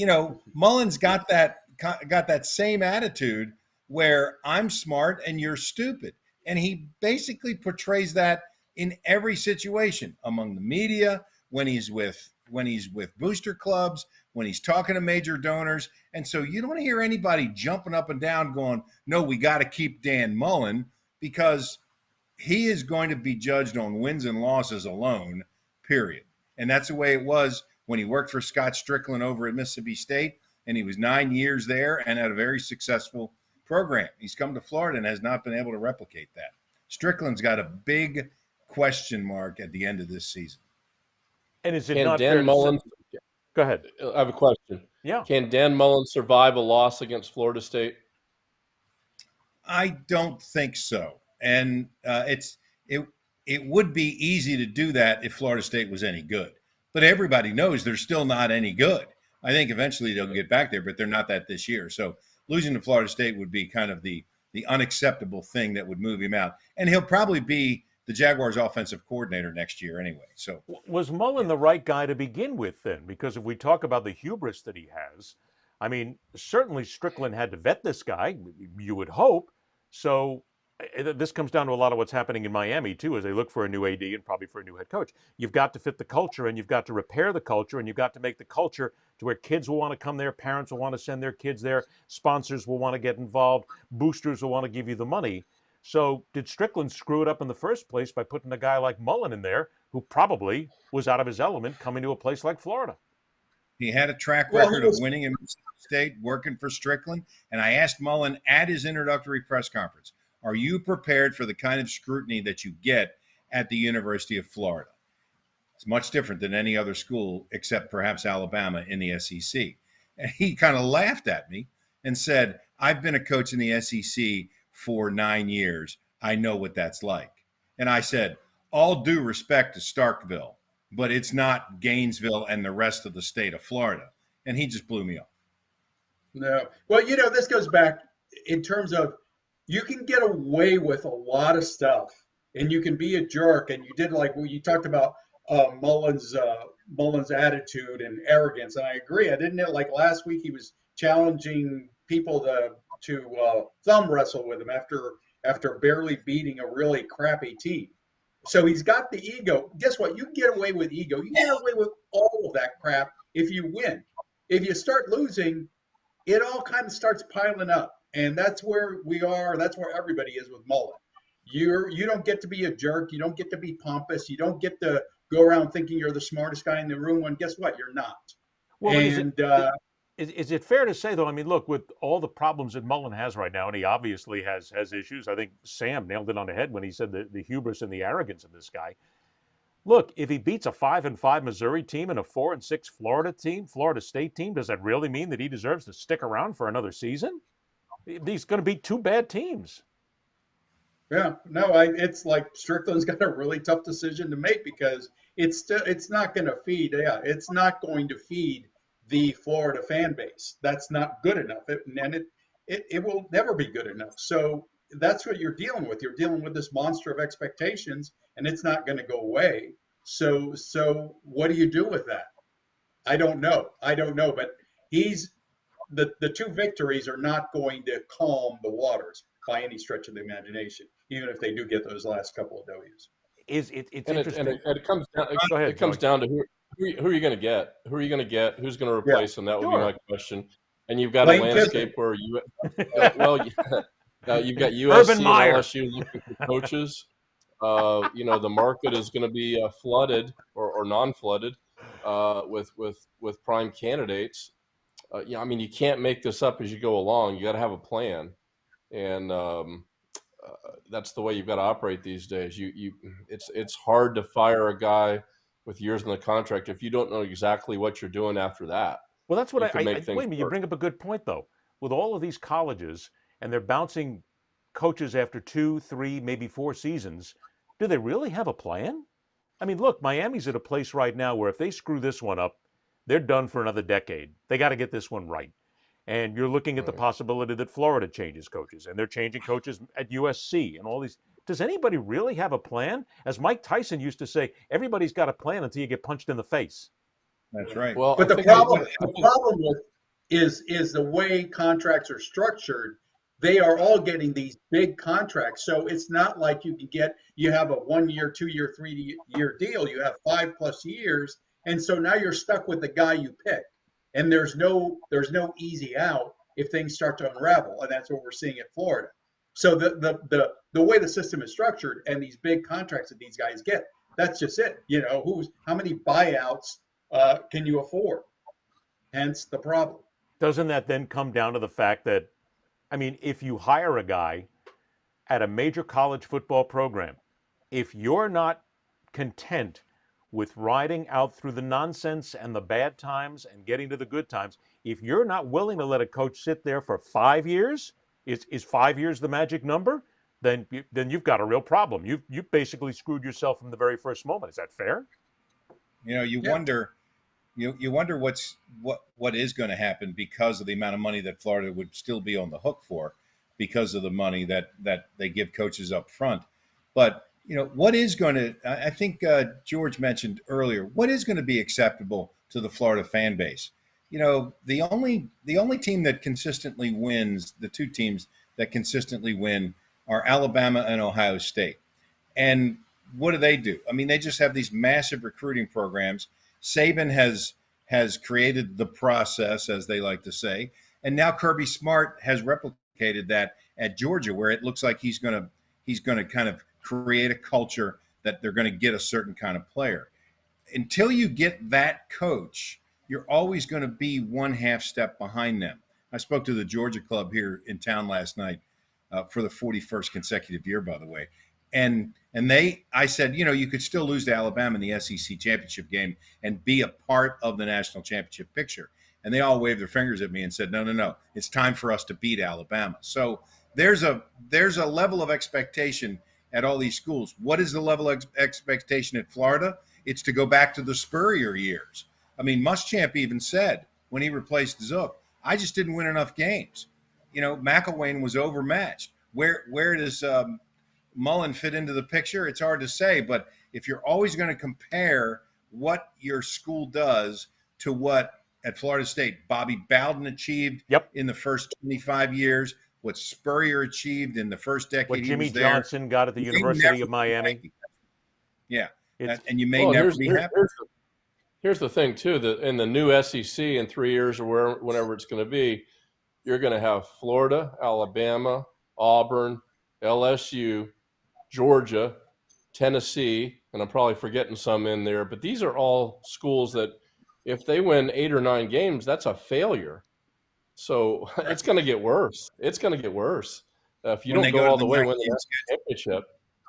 Mullen's got that same attitude where I'm smart and you're stupid. And he basically portrays that in every situation among the media, when he's with booster clubs, when he's talking to major donors. And so you don't hear anybody jumping up and down going, no, we got to keep Dan Mullen, because he is going to be judged on wins and losses alone, period. And that's the way it was when he worked for Scott Strickland over at Mississippi State, and he was 9 years there and had a very successful program. He's come to Florida and has not been able to replicate that. Strickland's got a big question mark at the end of this season.
And is it
Can
not
Dan
fair
Mullen?
Go ahead.
I have a question.
Yeah.
Can Dan Mullen survive a loss against Florida State?
I don't think so. And it would be easy to do that if Florida State was any good. But everybody knows they're still not any good. I think eventually they'll get back there, but they're not that this year. So losing to Florida State would be kind of the unacceptable thing that would move him out. And he'll probably be the Jaguars' offensive coordinator next year anyway. So
Was Mullen the right guy to begin with then? Because if we talk about the hubris that he has, I mean, certainly Strickland had to vet this guy, you would hope. So this comes down to a lot of what's happening in Miami, too, as they look for a new AD and probably for a new head coach. You've got to fit the culture, and you've got to repair the culture, and you've got to make the culture to where kids will want to come there, parents will want to send their kids there, sponsors will want to get involved, boosters will want to give you the money. So did Strickland screw it up in the first place by putting a guy like Mullen in there, who probably was out of his element coming to a place like Florida?
he had a track
Well,
record of winning in Mississippi State, working for Strickland. And I asked Mullen at his introductory press conference, are you prepared for the kind of scrutiny that you get at the University of Florida? It's much different than any other school except perhaps Alabama in the SEC. And he kind of laughed at me and said, I've been a coach in the SEC for 9 years. I know what that's like. And I said, all due respect to Starkville, but it's not Gainesville and the rest of the state of Florida. And he just blew me off.
No. Well, this goes back in terms of you can get away with a lot of stuff and you can be a jerk. And you did like when you talked about Mullen's attitude and arrogance. And I agree. I didn't know, like last week he was challenging people to thumb wrestle with him after barely beating a really crappy team. So he's got the ego. Guess what? You can get away with ego. You can get away with all of that crap if you win. If you start losing, it all kind of starts piling up. And that's where we are. That's where everybody is with Mullen. You don't get to be a jerk. You don't get to be pompous. You don't get to go around thinking you're the smartest guy in the room when guess what? You're not.
Well,
And
is it fair to say, though, I mean, look, with all the problems that Mullen has right now, and he obviously has issues, I think Sam nailed it on the head when he said the hubris and the arrogance of this guy. Look, if he beats a 5-5 Missouri team and a 4-6 Florida State team, does that really mean that he deserves to stick around for another season? He's going to beat two bad teams.
yeah, no, it's like Strickland's got a really tough decision to make because it's not going to feed. Yeah, it's not going to feed the Florida fan base. That's not good enough, it will never be good enough. So that's what you're dealing with. You're dealing with this monster of expectations, and it's not going to go away. So what do you do with that? I don't know, but the two victories are not going to calm the waters by any stretch of the imagination, even if they do get those last couple of W's.
It's
And
interesting.
it comes down.
Go ahead,
It comes
Joey.
down to who are you going to get? Who are you going to get? Who's going to replace him? That would be
Sure.
my question. And you've got
Lane
a
Kiffin.
landscape where you've got USC
Urban
and
Meyer.
LSU looking for coaches. The market is going to be flooded or non-flooded with prime candidates. I mean, you can't make this up as you go along. You got to have a plan, and that's the way you've got to operate these days. It's hard to fire a guy with years in the contract if you don't know exactly what you're doing after that.
Well, that's what
You can make
wait
things
a minute, you
work.
bring up a good point, though. With all of these colleges, and they're bouncing coaches after 2, 3, maybe 4 seasons, do they really have a plan? I mean, look, Miami's at a place right now where if they screw this one up, they're done for another decade. They got to get this one right. And you're looking at the
Right.
possibility that Florida changes coaches, and they're changing coaches at USC and all these. Does anybody really have a plan? As Mike Tyson used to say, everybody's got a plan until you get punched in the face.
That's right.
Well,
But
I
the
think
problem with is the way contracts are structured. They are all getting these big contracts, so it's not like you have a 1 year, 2 year, 3 year deal. You have 5+ years, and so now you're stuck with the guy you pick, and there's no easy out if things start to unravel, and that's what we're seeing at Florida. So the way the system is structured and these big contracts that these guys get, that's just it. How many buyouts can you afford? Hence the problem.
Doesn't that then come down to the fact that, I mean, if you hire a guy at a major college football program, if you're not content with riding out through the nonsense and the bad times and getting to the good times, if you're not willing to let a coach sit there for 5 years, is 5 years the magic number? Then you've got a real problem. You've basically screwed yourself from the very first moment. Is that fair?
You
Yeah.
wonder. You wonder what is going to happen because of the amount of money that Florida would still be on the hook for, because of the money that they give coaches up front. But what is going to, I think George mentioned earlier, what is going to be acceptable to the Florida fan base? The only team that consistently wins, the two teams that consistently win are Alabama and Ohio State. And what do? I mean, they just have these massive recruiting programs. Saban has created the process, as they like to say, and now Kirby Smart has replicated that at Georgia, where it looks like he's going to kind of create a culture that they're going to get a certain kind of player. Until you get that coach, you're always going to be one half step behind them. I spoke to the Georgia club here in town last night for the 41st consecutive year, by the way. And I said, you could still lose to Alabama in the SEC championship game and be a part of the national championship picture. And they all waved their fingers at me and said, no, it's time for us to beat Alabama. So there's a level of expectation at all these schools. What is the level of expectation at Florida? It's to go back to the Spurrier years. I mean, Muschamp even said when he replaced Zook, I just didn't win enough games. McElwain was overmatched. Where does Mullen fit into the picture? It's hard to say, but if you're always going to compare what your school does to what at Florida State Bobby Bowden achieved in the first 25 years, what Spurrier achieved in the first decade,
what Jimmy
he was there,
Johnson got at the University of Miami.
Yeah, and you may never be happy.
Here's the thing, too, that in the new SEC in 3 years or whenever it's going to be, you're going to have Florida, Alabama, Auburn, LSU, Georgia, Tennessee, and I'm probably forgetting some in there, but these are all schools that if they win 8 or 9 games, that's a failure. So it's going to get worse. It's going to get worse. If you don't go all the way and win the championship,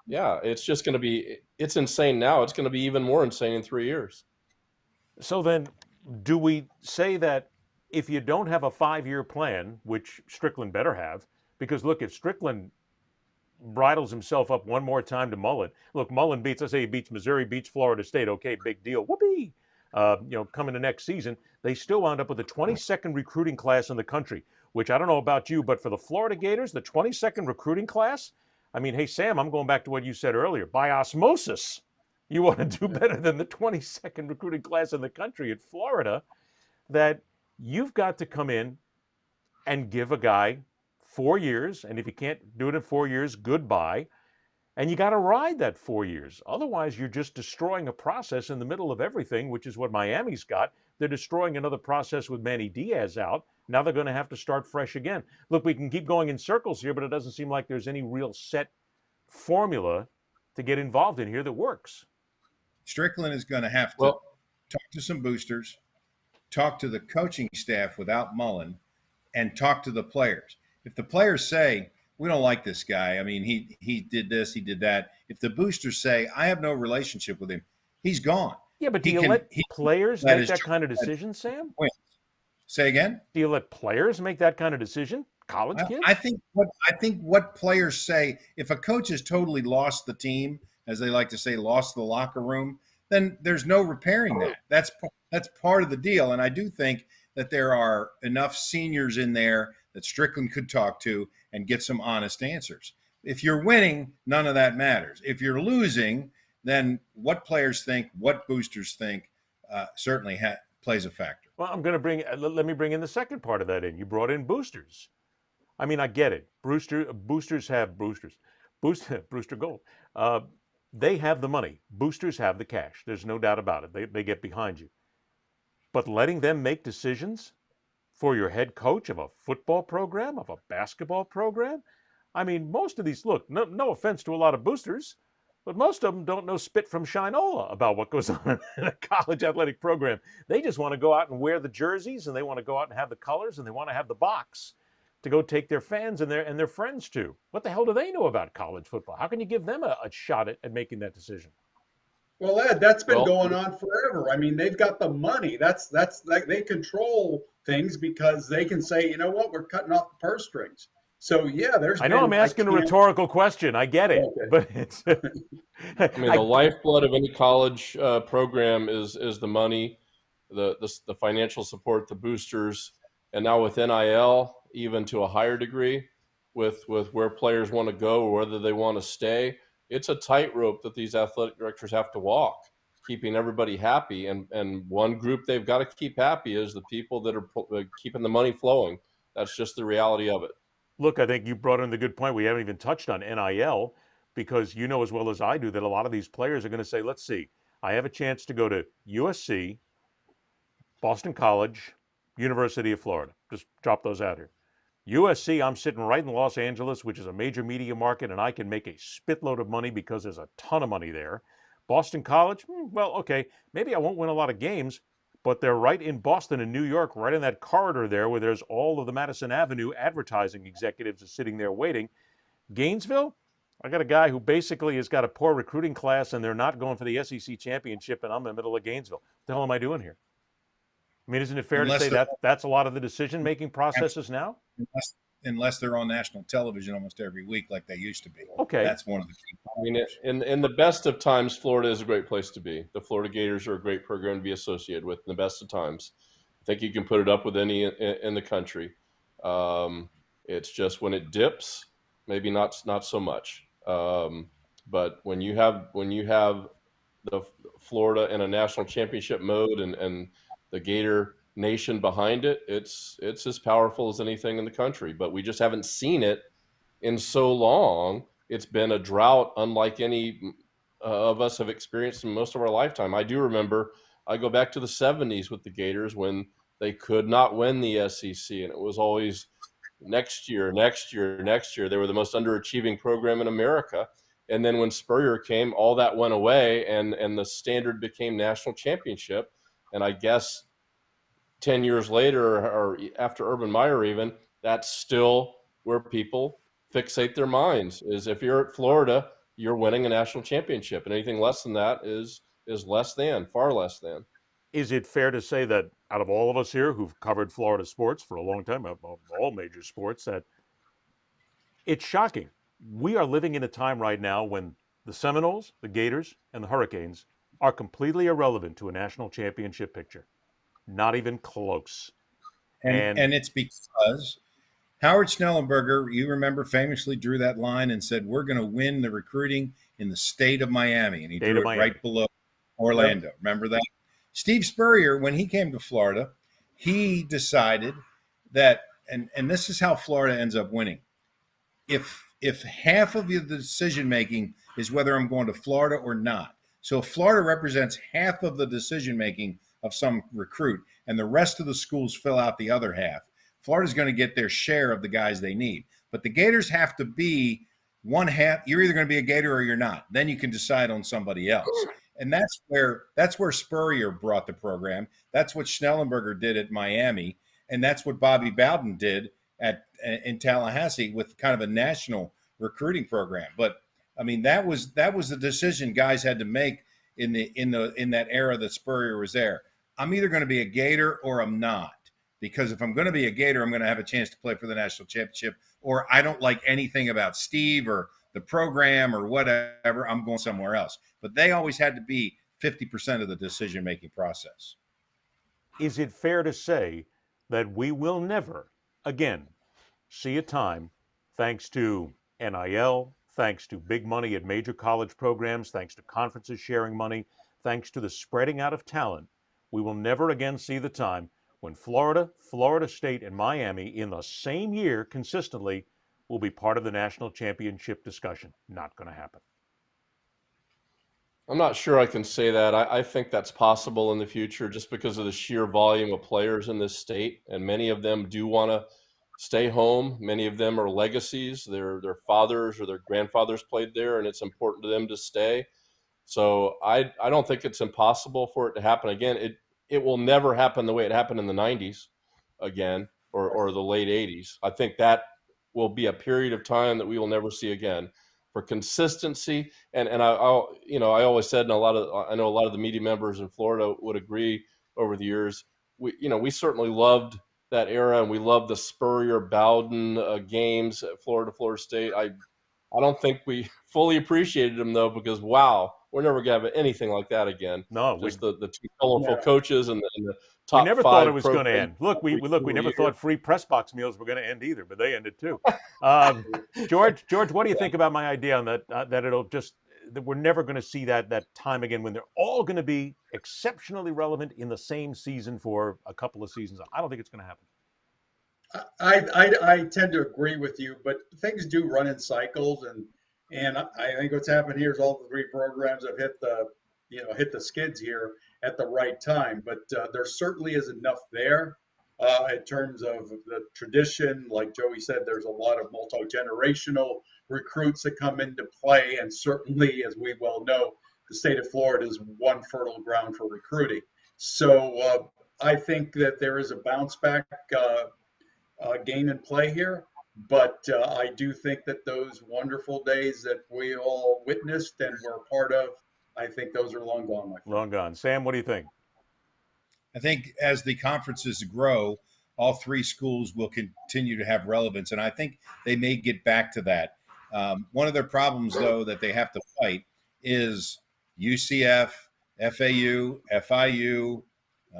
it's just going to be – it's insane now. It's going to be even more insane in 3 years.
So then do we say that if you don't have a 5-year plan, which Strickland better have, because look, if Strickland bridles himself up one more time to Mullen, look, Mullen beats, let's say he beats Missouri, beats Florida State, okay, big deal, whoopee. Coming to next season, they still wound up with the 22nd recruiting class in the country, which I don't know about you, but for the Florida Gators, the 22nd recruiting class, I mean, hey, Sam, I'm going back to what you said earlier. By osmosis, you want to do better than the 22nd recruiting class in the country at Florida, that you've got to come in and give a guy 4 years, and if you can't do it in 4 years, goodbye. And you got to ride that 4 years. Otherwise, you're just destroying a process in the middle of everything, which is what Miami's got. They're destroying another process with Manny Diaz out. Now they're going to have to start fresh again. Look, we can keep going in circles here, but it doesn't seem like there's any real set formula to get involved in here that works.
Strickland is going to have to talk to some boosters, talk to the coaching staff without Mullen, and talk to the players. If the players say, we don't like this guy, I mean, he did this, he did that. If the boosters say, I have no relationship with him, he's gone.
Yeah, but do you let players make that kind of decision, Sam?
Say again?
Do you let players make that kind of decision? College kids?
I think what players say, if a coach has totally lost the team, as they like to say, lost the locker room, then there's no repairing that. That's part of the deal. And I do think that there are enough seniors in there that Strickland could talk to and get some honest answers. If you're winning, none of that matters. If you're losing, then what players think, what boosters think, certainly plays a factor.
Well, let me bring in the second part of that in. You brought in boosters. I mean, I get it. Boosters have boosters. Booster Gold. They have the money. Boosters have the cash. There's no doubt about it. They get behind you. But letting them make decisions for your head coach of a football program, of a basketball program, I mean, most of these, look, no offense to a lot of boosters, but most of them don't know spit from Shinola about what goes on in a college athletic program. They just want to go out and wear the jerseys, and they want to go out and have the colors, and they want to have the box to go take their fans and their friends to. What the hell do they know about college football? How can you give them a shot at making that decision?
Well, Ed, that's been going on forever. I mean, they've got the money. That's like they control things because they can say, you know what, we're cutting off the purse strings. So yeah,
I know I'm asking a rhetorical question. I get it, but it's.
I mean, the lifeblood of any college program is the money, the financial support, the boosters, and now with NIL, even to a higher degree, with where players want to go or whether they want to stay. it's a tightrope that these athletic directors have to walk, keeping everybody happy. And one group they've got to keep happy is the people that are keeping the money flowing. That's just the reality of it.
Look, I think you brought in the good point. We haven't even touched on NIL because you know as well as I do that a lot of these players are going to say, let's see, I have a chance to go to USC, Boston College, University of Florida. Just drop those out here. USC, I'm sitting right in Los Angeles, which is a major media market, and I can make a spitload of money because there's a ton of money there. Boston College, well, okay, maybe I won't win a lot of games, but they're right in Boston and New York, right in that corridor there where there's all of the Madison Avenue advertising executives are sitting there waiting. Gainesville, I got a guy who basically has got a poor recruiting class and they're not going for the SEC championship, and I'm in the middle of Gainesville. What the hell am I doing here? I mean, isn't it fair to say that that's a lot of the decision-making processes now?
Unless they're on national television almost every week like they used to be.
Okay.
That's one of the key
points. I mean, in the best of times, Florida is a great place to be. The Florida Gators are a great program to be associated with in the best of times. I think you can put it up with any in the country. It's just when it dips, maybe not so much. But when you have the Florida in a national championship mode and the Gator Nation behind it, it's as powerful as anything in the country. But we just haven't seen it in so long. It's been a drought unlike any of us have experienced in most of our lifetime. I do remember, I go back to the 70s with the Gators when they could not win the SEC, and it was always next year. They were the most underachieving program in America. And then when Spurrier came, all that went away, and the standard became national championship. And I guess 10 years later, or after Urban Meyer even, that's still where people fixate their minds, is if you're at Florida, you're winning a national championship. And anything less than that is less than, far less than.
Is it fair to say that out of all of us here who've covered Florida sports for a long time, all major sports, that it's shocking? We are living in a time right now when the Seminoles, the Gators, and the Hurricanes are completely irrelevant to a national championship picture. Not even close.
And it's because Howard Schnellenberger, you remember, famously drew that line and said, we're going to win the recruiting in the state of Miami. And he drew it right below Orlando. Yep. Remember that? Steve Spurrier, when he came to Florida, he decided that, and this is how Florida ends up winning. If half of the decision-making is whether I'm going to Florida or not, so if Florida represents half of the decision-making of some recruit and the rest of the schools fill out the other half, Florida's going to get their share of the guys they need. But the Gators have to be one half. You're either going to be a Gator or you're not. Then you can decide on somebody else. And that's where Spurrier brought the program. That's what Schnellenberger did at Miami. And that's what Bobby Bowden did in Tallahassee with kind of a national recruiting program. But I mean, that was the decision guys had to make in that era that Spurrier was there. I'm either going to be a Gator or I'm not. Because if I'm going to be a Gator, I'm going to have a chance to play for the national championship, or I don't like anything about Steve or the program or whatever, I'm going somewhere else. But they always had to be 50% of the decision-making process.
Is it fair to say that we will never, again, see a time, thanks to NIL, thanks to big money at major college programs, thanks to conferences sharing money, thanks to the spreading out of talent, we will never again see the time when Florida, Florida State, and Miami in the same year consistently will be part of the national championship discussion? Not going to happen.
I'm not sure I can say that. I think that's possible in the future just because of the sheer volume of players in this state, and many of them do want to stay home. Many of them are legacies. Their fathers or their grandfathers played there, and it's important to them to stay. So I don't think it's impossible for it to happen again. It will never happen the way it happened in the 90s again, or the late 80s. I think that will be a period of time that we will never see again. For consistency, and I always said, and I know a lot of the media members in Florida would agree over the years, we certainly loved that era, and we loved the Spurrier Bowden games at Florida State. I don't think we fully appreciated them though, because wow, we're never going to have anything like that again.
No,
Just the two colorful
Yeah.
coaches and the
we
top
never thought it
5
was going to
programs
end. Look, we
every
never
year.
thought free press box meals were going to end either, but they ended too. George, what do you think about my idea on that? That it'll just that we're never going to see that time again when they're all going to be exceptionally relevant in the same season for a couple of seasons. I don't think it's going to happen.
I tend to agree with you, but things do run in cycles, and I think what's happened here is all the three programs have hit the skids here at the right time. But there certainly is enough there in terms of the tradition. Like Joey said, there's a lot of multi-generational recruits that come into play, and certainly, as we well know, the state of Florida is one fertile ground for recruiting. So I think that there is a bounce back game and play here. But I do think that those wonderful days that we all witnessed and were a part of, I think those are long gone, my friend.
Long gone. Sam, what do you think?
I think as the conferences grow, all three schools will continue to have relevance, and I think they may get back to that. One of their problems, though, that they have to fight is UCF, FAU, FIU,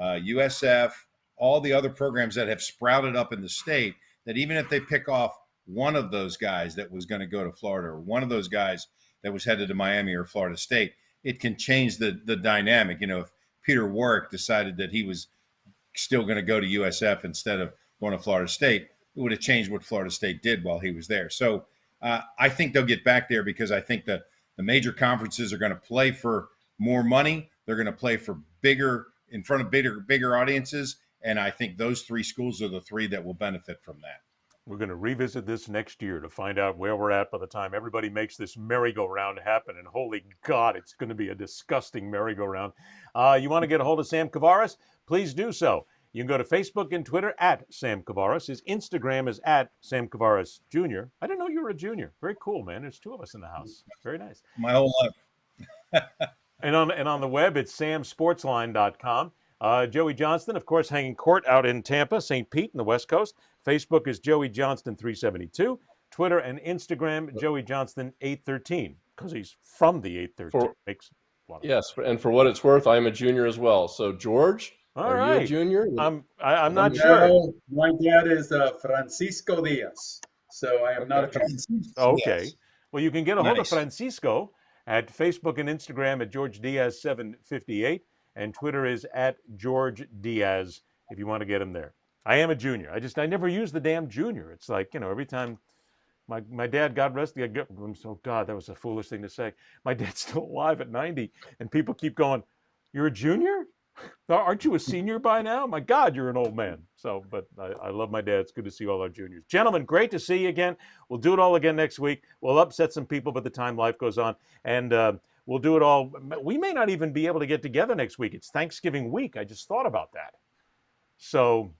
USF, all the other programs that have sprouted up in the state, that even if they pick off one of those guys that was going to go to Florida or one of those guys that was headed to Miami or Florida State, it can change the dynamic. You know, if Peter Warwick decided that he was still going to go to USF instead of going to Florida State, it would have changed what Florida State did while he was there. So I think they'll get back there because I think that the major conferences are going to play for more money. They're going to play for in front of bigger audiences. And I think those three schools are the three that will benefit from that.
We're going to revisit this next year to find out where we're at by the time everybody makes this merry-go-round happen. And holy God, it's going to be a disgusting merry-go-round. You want to get a hold of Sam Kavaris? Please do so. You can go to Facebook and Twitter at Sam Kavaris. His Instagram is at Sam Kavaris Jr. I didn't know you were a junior. Very cool, man. There's two of us in the house. Very nice.
My whole life.
And on the web, it's samsportsline.com. Joey Johnston, of course, hanging court out in Tampa, St. Pete, in the West Coast. Facebook is Joey Johnston 372. Twitter and Instagram, Joey Johnston 813, because he's from the 813.
Yes, and for what it's worth, I'm a junior as well. So, George, are you a junior?
I'm not sure.
No, my dad is Francisco Diaz, so I am not a junior.
Okay.
Yes.
Well, you can get a hold of Francisco at Facebook and Instagram at George Diaz 758. And Twitter is at George Diaz if you want to get him there. I am a junior. I never use the damn junior. It's like, every time my dad, God rest him, oh God, that was a foolish thing to say. My dad's still alive at 90, and people keep going, "You're a junior? Aren't you a senior by now? My God, you're an old man." So, but I love my dad. It's good to see all our juniors. Gentlemen, great to see you again. We'll do it all again next week. We'll upset some people by the time life goes on. And we'll do it all. We may not even be able to get together next week. It's Thanksgiving week. I just thought about that. So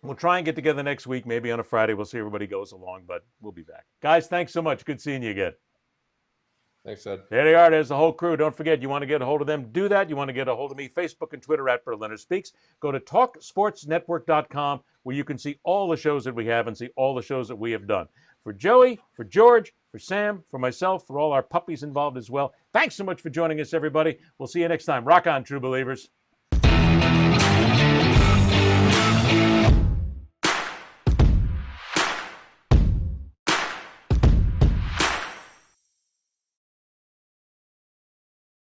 we'll try and get together next week, maybe on a Friday. We'll see everybody goes along, but we'll be back. Guys, thanks so much. Good seeing you again.
Thanks, Ed.
There they are. There's the whole crew. Don't forget, you want to get a hold of them, do that. You want to get a hold of me, Facebook and Twitter at Berliner Speaks. Go to TalkSportsNetwork.com, where you can see all the shows that we have and see all the shows that we have done. For Joey, for George, for Sam, for myself, for all our puppies involved as well, thanks so much for joining us, everybody. We'll see you next time. Rock on, true believers.